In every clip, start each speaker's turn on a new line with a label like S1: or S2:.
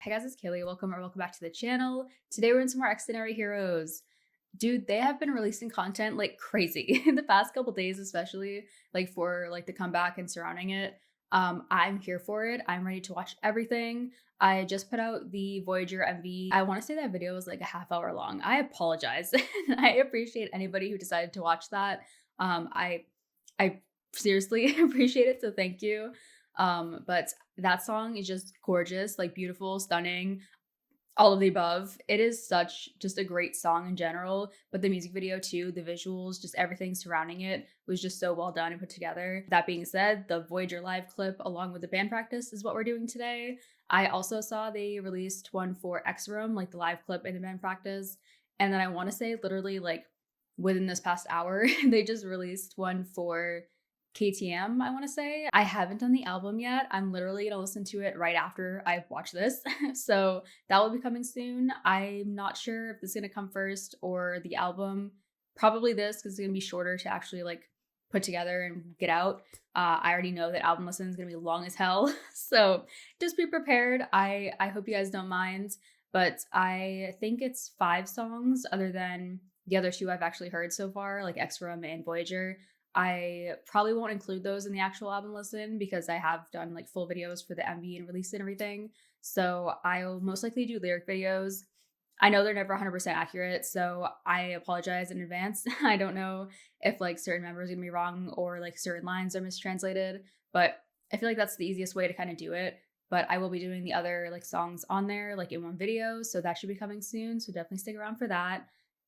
S1: Hey guys, it's Kaylee. Welcome back to the channel. Today we're in some more Xdinary Heroes. Dude, they have been releasing content like crazy in the past couple days, especially like for like the comeback and surrounding it. I'm here for it. I'm ready to watch everything. I just put out the Voyager MV. I want to say that video was like a half hour long. I apologize. I appreciate anybody who decided to watch that. I seriously appreciate it, so thank you. But that song is just gorgeous, like beautiful, stunning, all of the above. It is such just a great song in general, but the music video too, the visuals, just everything surrounding it was just so well done and put together. That being said, the Voyager live clip along with the band practice is what we're doing today. I also saw they released one for X Room, like the live clip and the band practice. And then I want to say literally like within this past hour, they just released one for KTM, I want to say. I haven't done the album yet. I'm literally going to listen to it right after I watch this. So that will be coming soon. I'm not sure if this is going to come first or the album. Probably this because it's going to be shorter to actually like put together and get out. I already know that album listen is going to be long as hell. So just be prepared. I hope you guys don't mind. But I think it's 5 songs other than the other 2 I've actually heard so far, like X Room and Voyager. I probably won't include those in the actual album listen because I have done like full videos for the MV and release and everything. So I'll most likely do lyric videos. I know they're never 100% accurate, so I apologize in advance. I don't know if like certain members are gonna be wrong or like certain lines are mistranslated, but I feel like that's the easiest way to kind of do it. But I will be doing the other like songs on there like in one video, so that should be coming soon. So definitely stick around for that.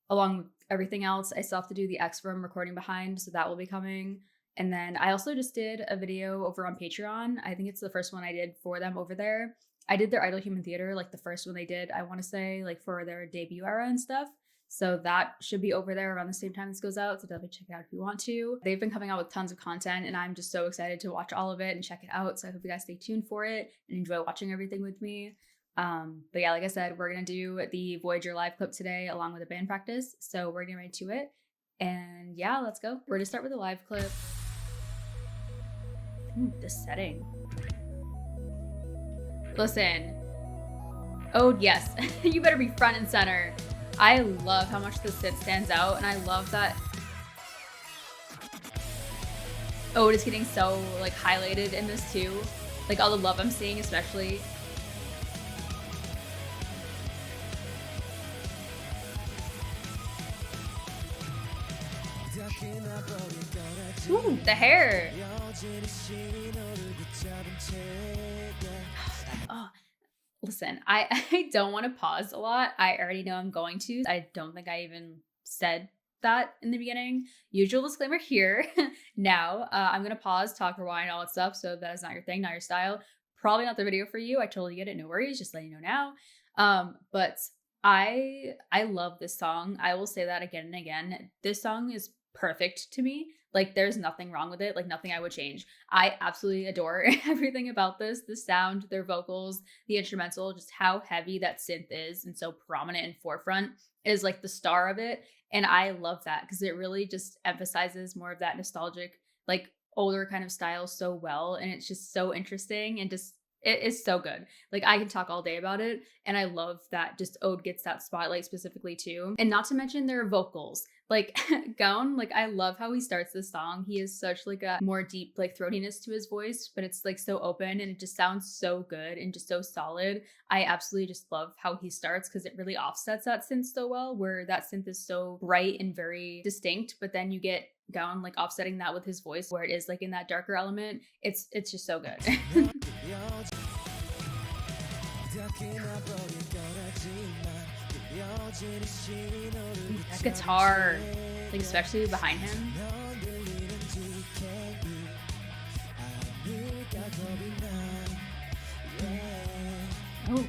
S1: Along with everything else, I still have to do the X Room recording behind, so that will be coming. And then I also just did a video over on Patreon. I think it's the first one I did for them over there. I did their Idol Human Theater, like the first one they did, I want to say, like for their debut era and stuff. So that should be over there around the same time this goes out. So definitely check it out if you want to. They've been coming out with tons of content and I'm just so excited to watch all of it and check it out. So I hope you guys stay tuned for it and enjoy watching everything with me. But yeah, like I said, we're gonna do the Voyager live clip today along with a band practice. So we're getting right to it. And yeah, let's go. We're gonna start with the live clip. Ooh, the setting. Listen. Oh yes, you better be front and center. I love how much the synth stands out, and I love that Ode is getting so like highlighted in this too. Like all the love I'm seeing, especially. Ooh, the hair. Oh, listen, I don't want to pause a lot. I already know I'm going to. I don't think I even said that in the beginning. Usual disclaimer here. Now, I'm going to pause, talk, rewind, all that stuff. So if that is not your thing, not your style, probably not the video for you. I totally get it. No worries. Just letting you know now. But I love this song. I will say that again and again. This song is perfect to me. Like there's nothing wrong with it, like nothing I would change. I absolutely adore everything about this, the sound, their vocals, the instrumental, just how heavy that synth is and so prominent in forefront is like the star of it. And I love that because it really just emphasizes more of that nostalgic, like older kind of style so well. And it's just so interesting and just it is so good. Like I can talk all day about it. And I love that just Ode gets that spotlight specifically too. And not to mention their vocals. Like Gaon, like I love how he starts this song. He has such like a more deep like throatiness to his voice, but it's like so open and it just sounds so good and just so solid. I absolutely just love how he starts because it really offsets that synth so well, where that synth is so bright and very distinct, but then you get Gaon like offsetting that with his voice where it is like in that darker element. It's just so good. That guitar, like especially behind him. Oh.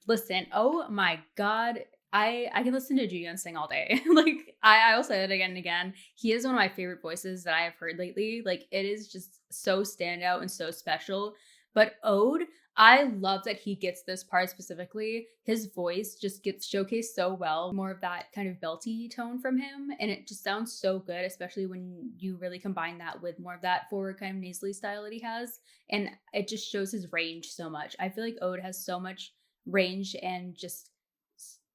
S1: Listen, oh my God, I can listen to Jiyoung sing all day. Like I will say it again and again. He is one of my favorite voices that I have heard lately. Like it is just so standout and so special. But Ode, I love that he gets this part specifically. His voice just gets showcased so well, more of that kind of belty tone from him. And it just sounds so good, especially when you really combine that with more of that forward kind of nasally style that he has. And it just shows his range so much. I feel like Ode has so much range and just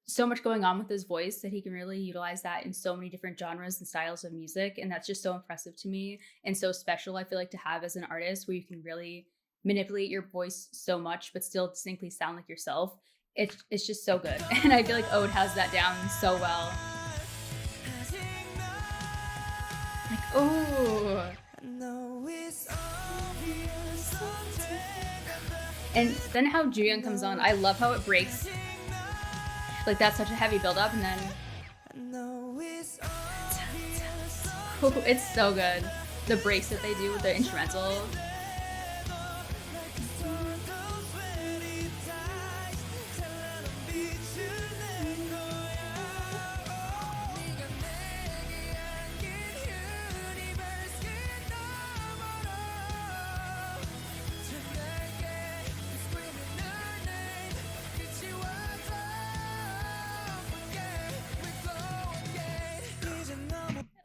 S1: so much going on with his voice that he can really utilize that in so many different genres and styles of music. And that's just so impressive to me and so special, I feel like, to have as an artist, where you can really manipulate your voice so much but still distinctly sound like yourself. It's just so good. And I feel like Ode has that down so well. Like, oh. And then how Juyeon comes on, I love how it breaks. Like that's such a heavy build up, and then oh, it's so good. The breaks that they do with the instrumental.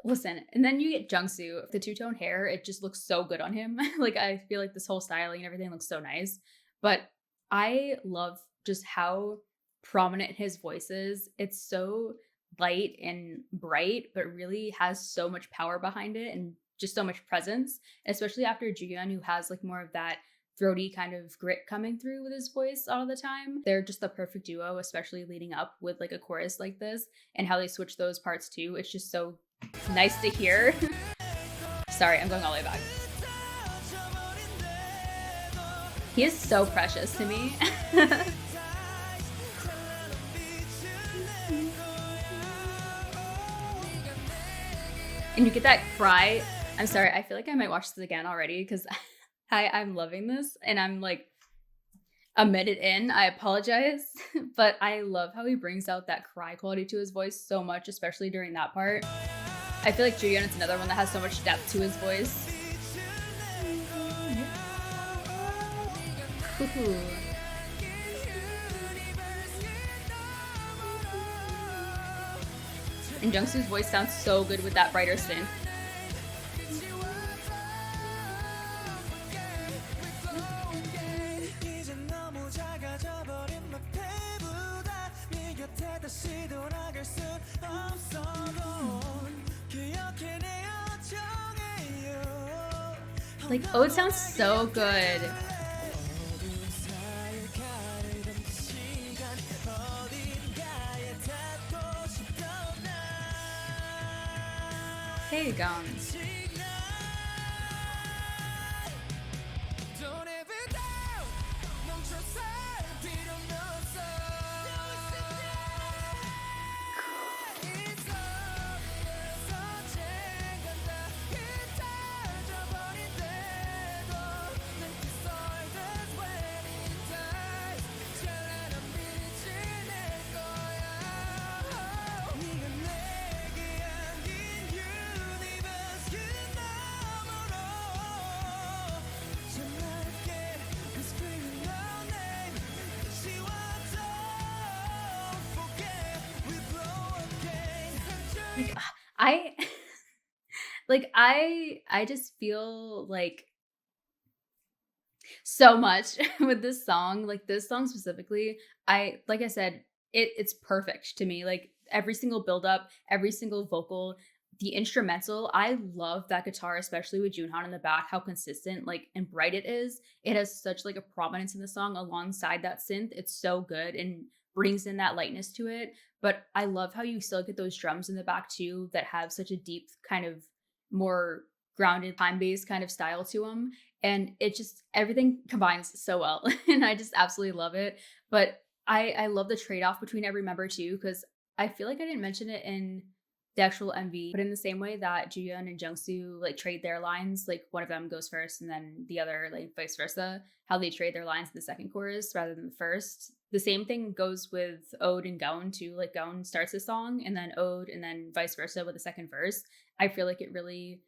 S1: Listen, and then you get Jungsu, the two-tone hair, it just looks so good on him. Like I feel like this whole styling and everything looks so nice. But I love just how prominent his voice is. It's so light and bright, but really has so much power behind it and just so much presence, especially after Juyeon, who has like more of that throaty kind of grit coming through with his voice all the time. They're just the perfect duo, especially leading up with like a chorus like this, and how they switch those parts too. It's just so nice to hear. Sorry, I'm going all the way back. He is so precious to me. And you get that cry. I'm sorry, I feel like I might watch this again already because I'm loving this, and I'm like a minute in. I apologize, but I love how he brings out that cry quality to his voice so much, especially during that part. I feel like Juyeon is another one that has so much depth to his voice. Ooh. And Jungsu's voice sounds so good with that brighter synth. Like, oh, it sounds so good. Hey, guns. Like I I just feel like so much with this song. Like this song specifically, like I said, it's perfect to me. Like every single build up, every single vocal, the instrumental, I love that guitar, especially with Junhan in the back, how consistent like and bright it is. It has such like a prominence in the song alongside that synth. It's so good and brings in that lightness to it. But I love how you still get those drums in the back too that have such a deep kind of more grounded time-based kind of style to them. And it just everything combines so well. And I just absolutely love it. But I love the trade-off between every member too, because I feel like I didn't mention it in the actual MV, but in the same way that Jiyeon and Jungsu like trade their lines, like one of them goes first and then the other like vice versa, how they trade their lines in the second chorus rather than the first. The same thing goes with Ode and Gaon too. Like Gaon starts the song and then Ode and then vice versa with the second verse. I feel like it really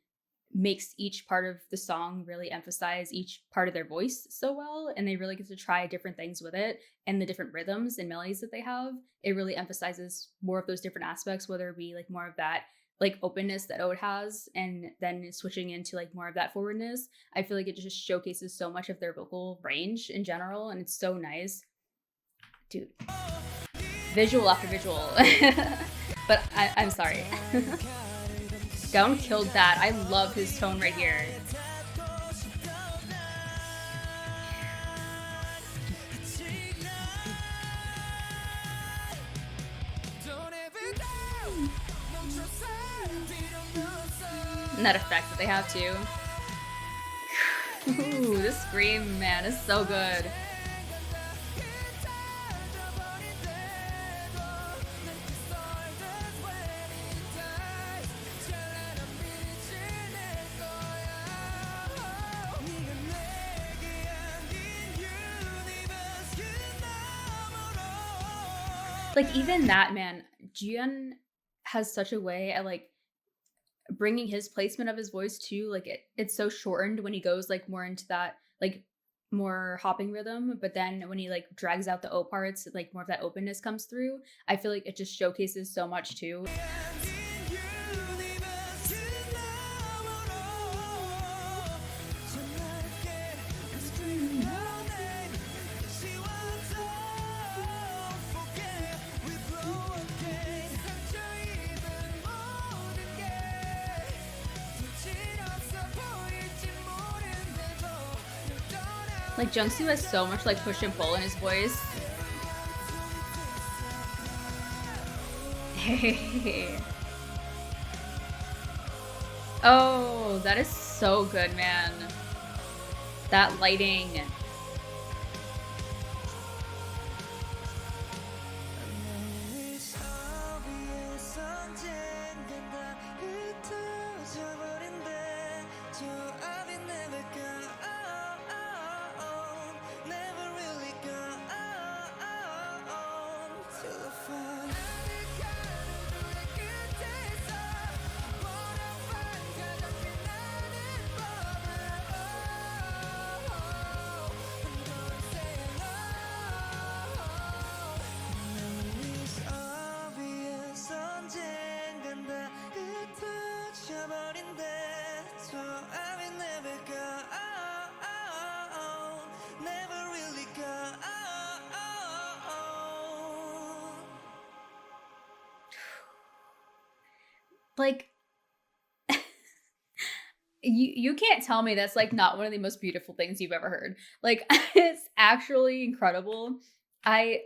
S1: makes each part of the song really emphasize each part of their voice so well, and they really get to try different things with it, and the different rhythms and melodies that they have, it really emphasizes more of those different aspects, whether it be like more of that like openness that Ode has and then switching into like more of that forwardness. I feel like it just showcases so much of their vocal range in general, and it's so nice. Dude, visual after visual. But I'm sorry. Gaon killed that. I love his tone right here. And that effect that they have too. Ooh, this scream, man, is so good. Like even that, man, Jiyeon has such a way at like bringing his placement of his voice too. Like it's so shortened when he goes like more into that like more hopping rhythm, but then when he like drags out the O parts, like more of that openness comes through. I feel like it just showcases so much too. Like Jungsu has so much like push and pull in his voice. Hey. Oh, that is so good, man. That lighting. Like you can't tell me that's like not one of the most beautiful things you've ever heard. Like it's actually incredible. I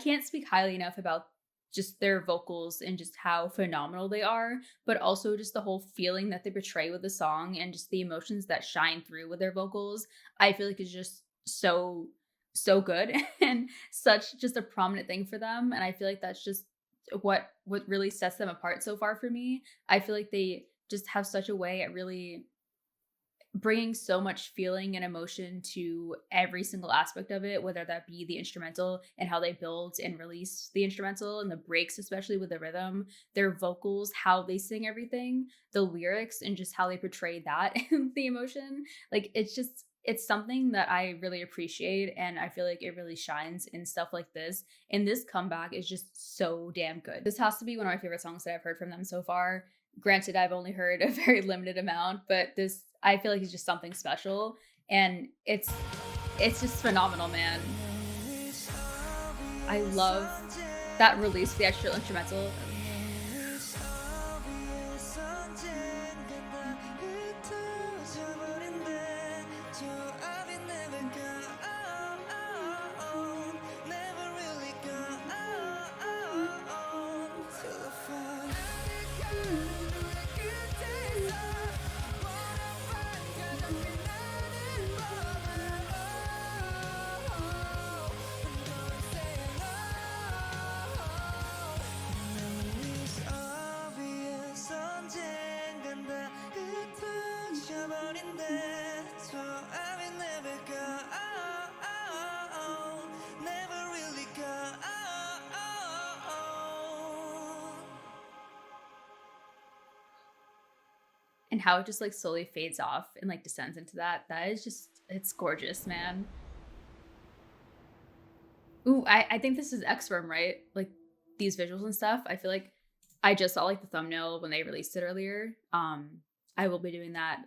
S1: can't speak highly enough about just their vocals and just how phenomenal they are, but also just the whole feeling that they portray with the song and just the emotions that shine through with their vocals. I feel like it's just so good and such just a prominent thing for them, and I feel like that's just what really sets them apart so far for me. I feel like they just have such a way at really bringing so much feeling and emotion to every single aspect of it, whether that be the instrumental and how they build and release the instrumental and the breaks, especially with the rhythm, their vocals, how they sing everything, the lyrics, and just how they portray that and the emotion. Like it's something that I really appreciate, and I feel like it really shines in stuff like this. And this comeback is just so damn good. This has to be one of my favorite songs that I've heard from them so far. Granted, I've only heard a very limited amount, but this, I feel like, is just something special, and it's just phenomenal, man. I love that release, the actual instrumental. and how it just like slowly fades off and like descends into that. That is just, it's gorgeous, man. Ooh, I think this is X-Worm, right? Like these visuals and stuff. I feel like I just saw like the thumbnail when they released it earlier. I will be doing that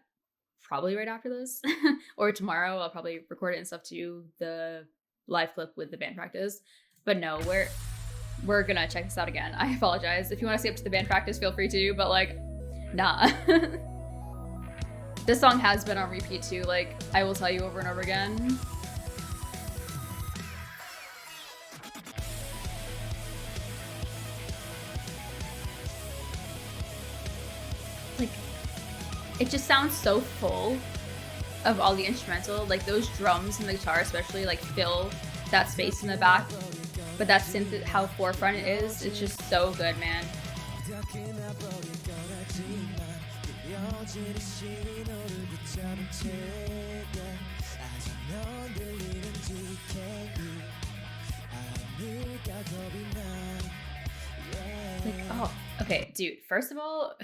S1: probably right after this or tomorrow. I'll probably record it and stuff too, the live clip with the band practice. But no, we're gonna check this out again. I apologize. If you want to stay up to the band practice, feel free to, but like, nah. This song has been on repeat too, like I will tell you over and over again. Like, it just sounds so full of all the instrumental, like those drums and the guitar especially like fill that space in the back, but that synth, how forefront it is, it's just so good, man. Like, oh, okay, dude, first of all,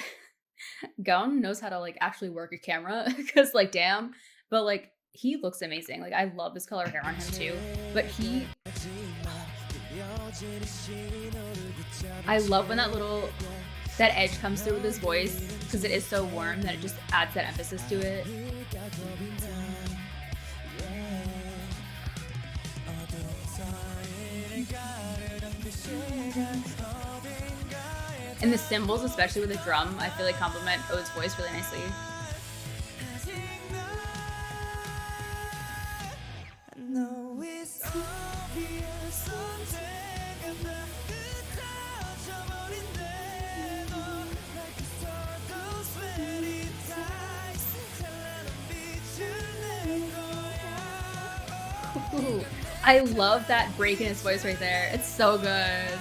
S1: Gon knows how to like actually work a camera because like damn, but like he looks amazing. Like I love this color hair on him too, but I love when that edge comes through with his voice because it is so warm that it just adds that emphasis to it. And the cymbals, especially with the drum, I feel like complement Ode's voice really nicely. Ooh, I love that break in his voice right there. It's so good.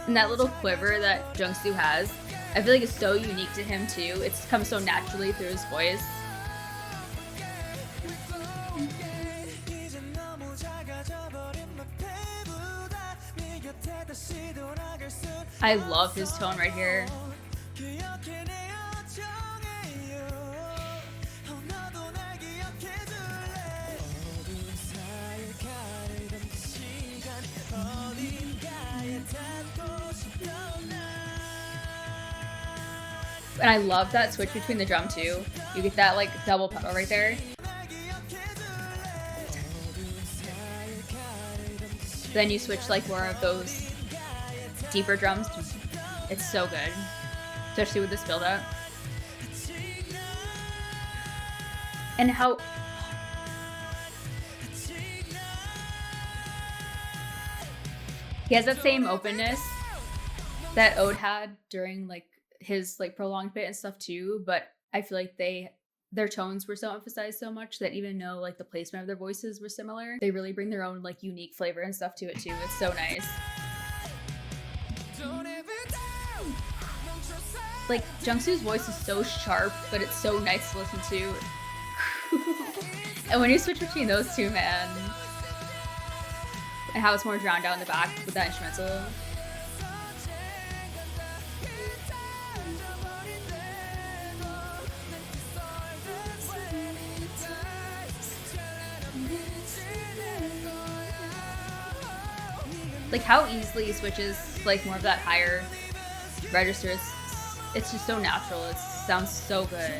S1: And that little quiver that Jungsu has, I feel like it's so unique to him too. It comes so naturally through his voice. I love his tone right here. And I love that switch between the drum too. You get that like double pedal right there. Then you switch like more of those deeper drums. It's so good, especially with this build up. And how he has that same openness that Ode had during like his like prolonged bit and stuff too, but I feel like their tones were so emphasized so much that even though like the placement of their voices were similar, they really bring their own like unique flavor and stuff to it too. It's so nice. Like Jungsu's voice is so sharp, but it's so nice to listen to. And when you switch between those two, man, and how it's more drowned out in the back with that instrumental. Like how easily he switches like more of that higher register. It's just so natural. It sounds so good.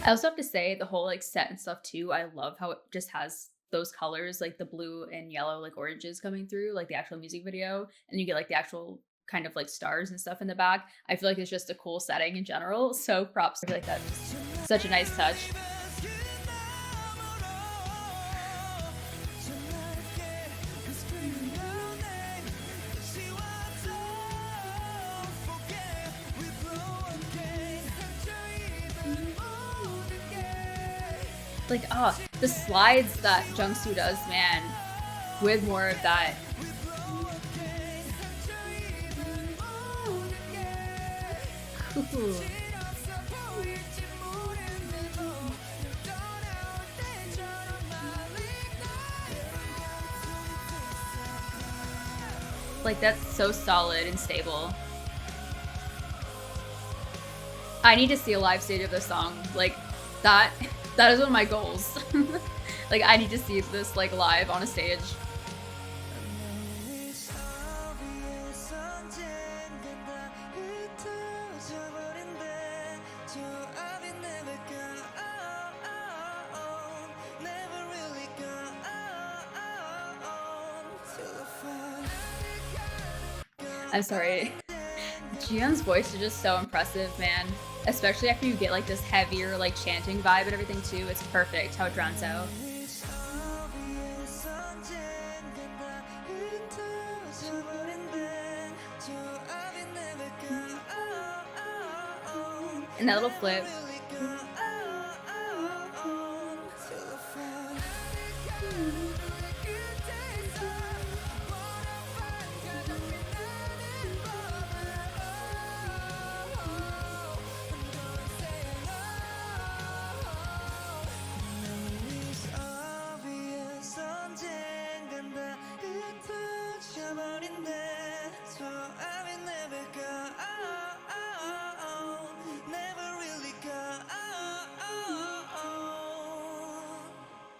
S1: I also have to say the whole like set and stuff too. I love how it just has those colors, like the blue and yellow, like oranges coming through, like the actual music video, and you get like the actual kind of like stars and stuff in the back. I feel like it's just a cool setting in general. So props. I feel like that's such a nice touch. Like, oh, the slides that Jungsu does, man, with more of that. Ooh. Like, that's so solid and stable. I need to see a live stage of this song. Like, that that is one of my goals. Like, I need to see this like live on a stage. I'm sorry. Jiyeon's voice is just so impressive, man. Especially after you get like this heavier like chanting vibe and everything too. It's perfect how it drowns out. And that little flip.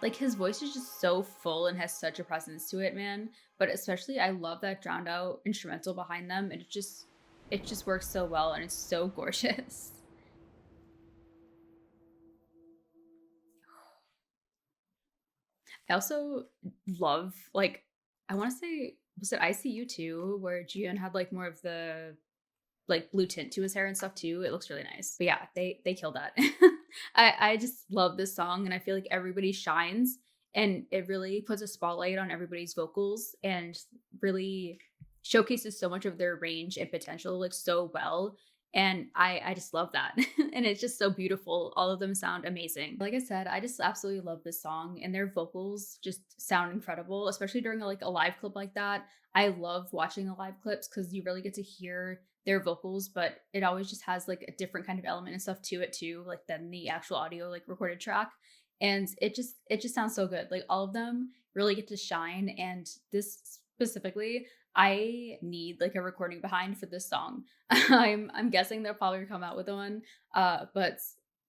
S1: Like his voice is just so full and has such a presence to it, man. But especially I love that drowned out instrumental behind them. And it just works so well and it's so gorgeous. I also love like I want to say was it ICU too, where Jiyeon had like more of the like blue tint to his hair and stuff too. It looks really nice. But yeah, they killed that. I just love this song and I feel like everybody shines and it really puts a spotlight on everybody's vocals and really showcases so much of their range and potential like so well. And I just love that. And it's just so beautiful. All of them sound amazing. Like I said, I just absolutely love this song and their vocals just sound incredible, especially during like a live clip like that. I love watching the live clips because you really get to hear their vocals, but it always just has like a different kind of element and stuff to it too, like than the actual audio like recorded track. And it just sounds so good. Like all of them really get to shine. And this specifically, I need like a recording behind for this song. I'm guessing they'll probably come out with one. But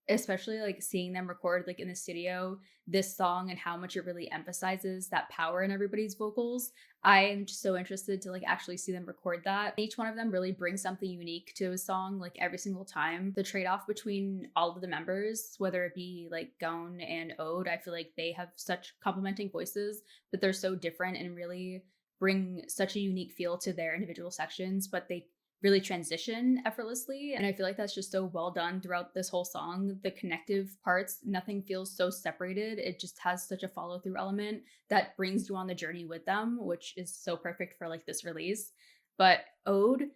S1: especially like seeing them record like in the studio this song and how much it really emphasizes that power in everybody's vocals. I am just so interested to like actually see them record that. Each one of them really brings something unique to a song like every single time. The trade-off between all of the members, whether it be like Gon and Ode, I feel like they have such complementing voices, but they're so different and really bring such a unique feel to their individual sections, but they really transition effortlessly. And I feel like that's just so well done throughout this whole song. The connective parts, nothing feels so separated. It just has such a follow through element that brings you on the journey with them, which is so perfect for like this release. But Ode,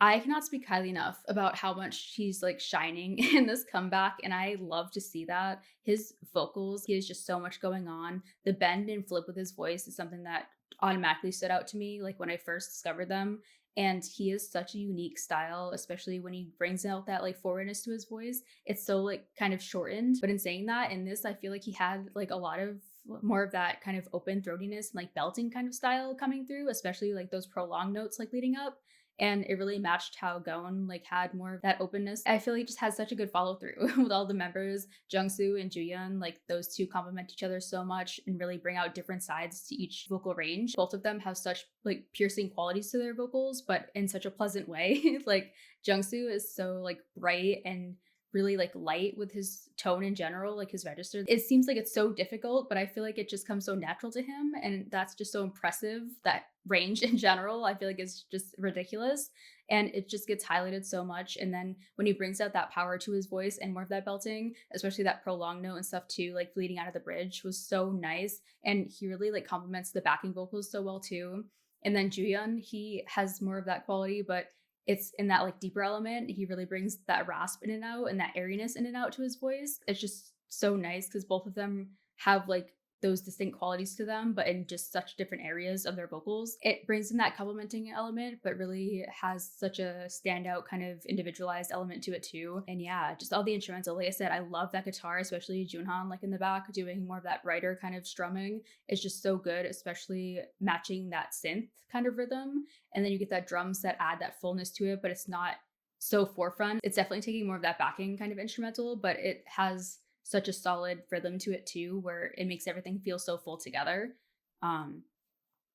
S1: I cannot speak highly enough about how much he's like shining in this comeback, and I love to see that. His vocals, he has just so much going on. The bend and flip with his voice is something that automatically stood out to me, like when I first discovered them. And he is such a unique style, especially when he brings out that like forwardness to his voice. It's so like kind of shortened. But in saying that, in this, I feel like he had like a lot of more of that kind of open throatiness and like belting kind of style coming through, especially like those prolonged notes like leading up. And it really matched how Gon like had more of that openness. I feel like he just has such a good follow through with all the members. Jungsu and Juyeon, like those two complement each other so much and really bring out different sides to each vocal range. Both of them have such like piercing qualities to their vocals, but in such a pleasant way. Like Jungsu is so like bright and really like light with his tone in general, like his register. It seems like it's so difficult, but I feel like it just comes so natural to him. And that's just so impressive. That range in general, I feel like it's just ridiculous. And it just gets highlighted so much. And then when he brings out that power to his voice and more of that belting, especially that prolonged note and stuff too, like leading out of the bridge was so nice. And he really like complements the backing vocals so well too. And then Juyeon, he has more of that quality, but it's in that like deeper element. He really brings that rasp in and out and that airiness in and out to his voice. It's just so nice because both of them have like those distinct qualities to them, but in just such different areas of their vocals. It brings in that complementing element, but really has such a standout kind of individualized element to it too. And yeah, just all the instrumental. Like I said, I love that guitar, especially Junhan, like in the back, doing more of that writer kind of strumming. It's just so good, especially matching that synth kind of rhythm. And then you get that drums that add that fullness to it, but it's not so forefront. It's definitely taking more of that backing kind of instrumental, but it has such a solid rhythm to it too, where it makes everything feel so full together. But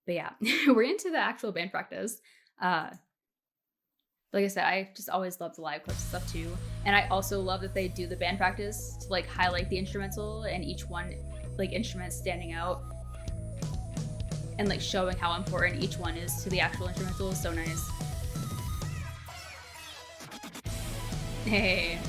S1: yeah, we're into the actual band practice. Like I said, I just always love the live clips stuff too. And I also love that they do the band practice to like highlight the instrumental and each one like instrument standing out and like showing how important each one is to the actual instrumental is so nice. Hey.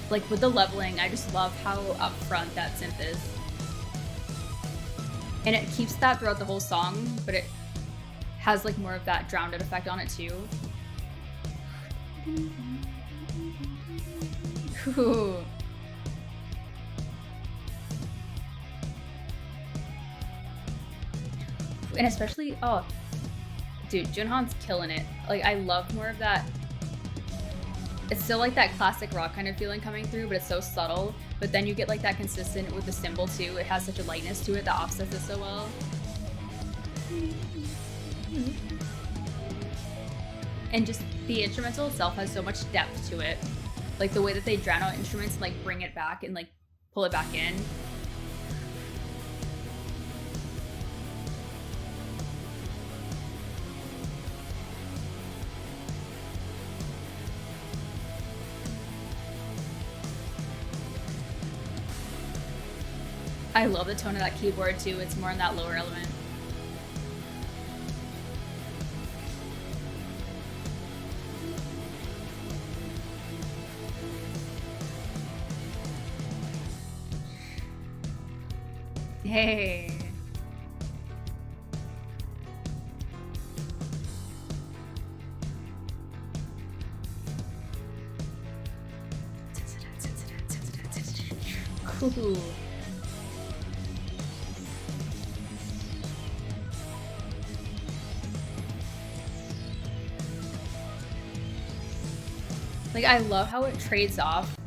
S1: Like with the leveling, I just love how upfront that synth is. And it keeps that throughout the whole song, but it has like more of that drowned out effect on it too. Ooh. And especially, oh, dude, Junhan's killing it. Like, I love more of that. It's still like that classic rock kind of feeling coming through, but it's so subtle. But then you get like that consistent with the cymbal too. It has such a lightness to it that offsets it so well. And just the instrumental itself has so much depth to it. Like the way that they drown out instruments and like bring it back and like pull it back in. I love the tone of that keyboard too. It's more in that lower element. Hey. Cool. Like, I love how it trades off.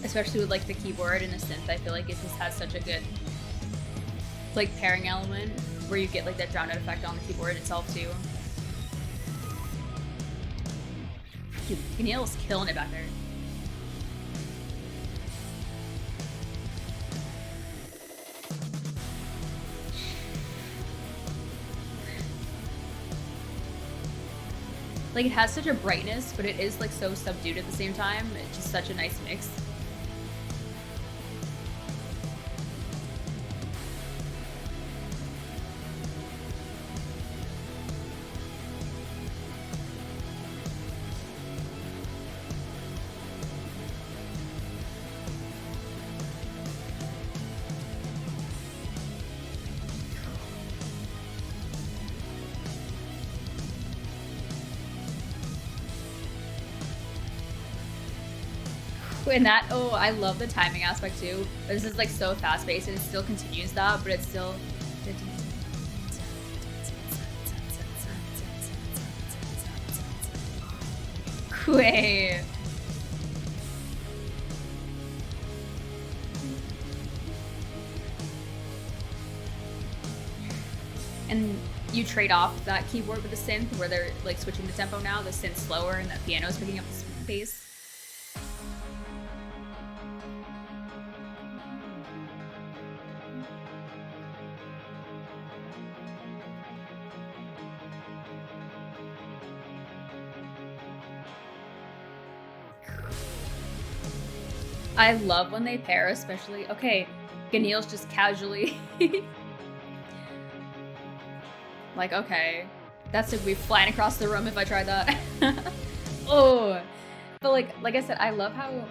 S1: Especially with like the keyboard and the synth, I feel like it just has such a good like pairing element where you get like that drowned out effect on the keyboard itself too. Dude, Neil's killing it back there. Like, it has such a brightness, but it is like so subdued at the same time. It's just such a nice mix. And that, oh, I love the timing aspect too. This is like so fast paced and it still continues that, but it's still. Wait. And you trade off that keyboard with the synth where they're like switching the tempo now, the synth's slower and the piano is picking up the pace. I love when they pair, especially. Okay, Ganil's just casually like, okay, that's if we flying across the room if I tried that. Oh, but like I said, I love how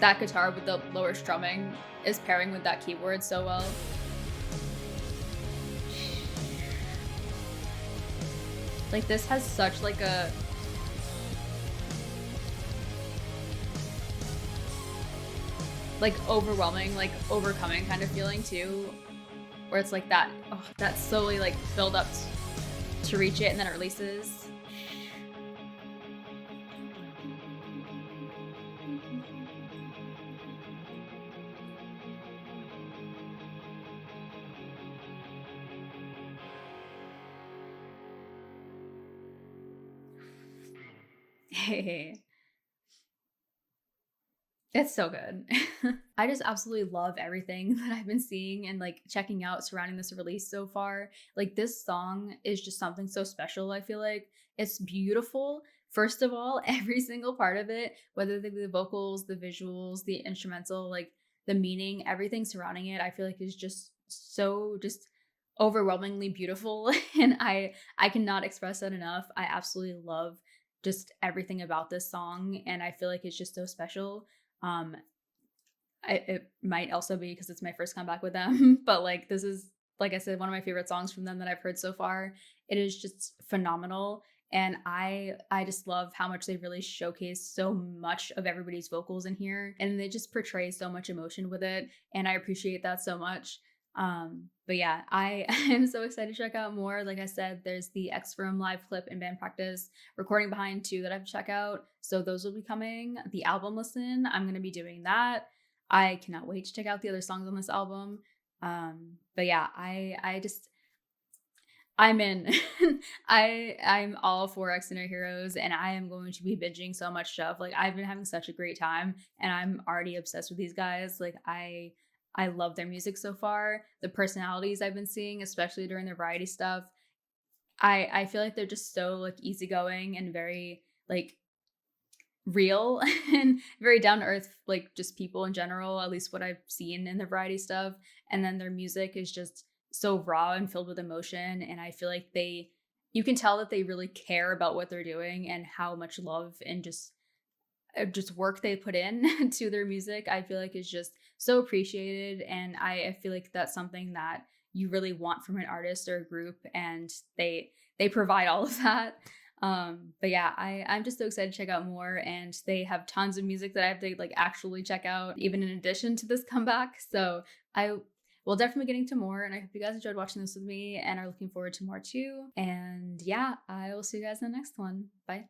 S1: that guitar with the lower strumming is pairing with that keyboard so well. Like this has such like a like overwhelming, like overcoming kind of feeling too, where it's like that, oh, that slowly like build up to reach it and then it releases. Hey. It's so good. I just absolutely love everything that I've been seeing and like checking out surrounding this release so far. Like this song is just something so special, I feel like. It's beautiful. First of all, every single part of it, whether they be the vocals, the visuals, the instrumental, like the meaning, everything surrounding it, I feel like is just so just overwhelmingly beautiful. And I cannot express that enough. I absolutely love just everything about this song and I feel like it's just so special. um, it might also be because it's my first comeback with them, but like this is, like I said, one of my favorite songs from them that I've heard so far. It is just phenomenal, and I just love how much they really showcase so much of everybody's vocals in here, and they just portray so much emotion with it, and I appreciate that so much. But yeah, I am so excited to check out more. Like I said, there's the X From live clip and band practice recording behind too that I have to check out. So those will be coming. The album listen, I'm gonna be doing that. I cannot wait to check out the other songs on this album. But yeah, I just I'm in. I'm all for Xdinary Heroes, and I am going to be binging so much stuff. Like I've been having such a great time, and I'm already obsessed with these guys. Like I love their music so far. The personalities I've been seeing, especially during the variety stuff, I feel like they're just so like easygoing and very like real and very down to earth, like just people in general, at least what I've seen in the variety stuff. And then their music is just so raw and filled with emotion. And I feel like you can tell that they really care about what they're doing and how much love and just work they put in to their music. I feel like is just so appreciated. And I feel like that's something that you really want from an artist or a group. And they provide all of that. But yeah, I'm just so excited to check out more, and they have tons of music that I have to like actually check out, even in addition to this comeback. So I will definitely be getting to more, and I hope you guys enjoyed watching this with me and are looking forward to more too. And yeah, I will see you guys in the next one. Bye.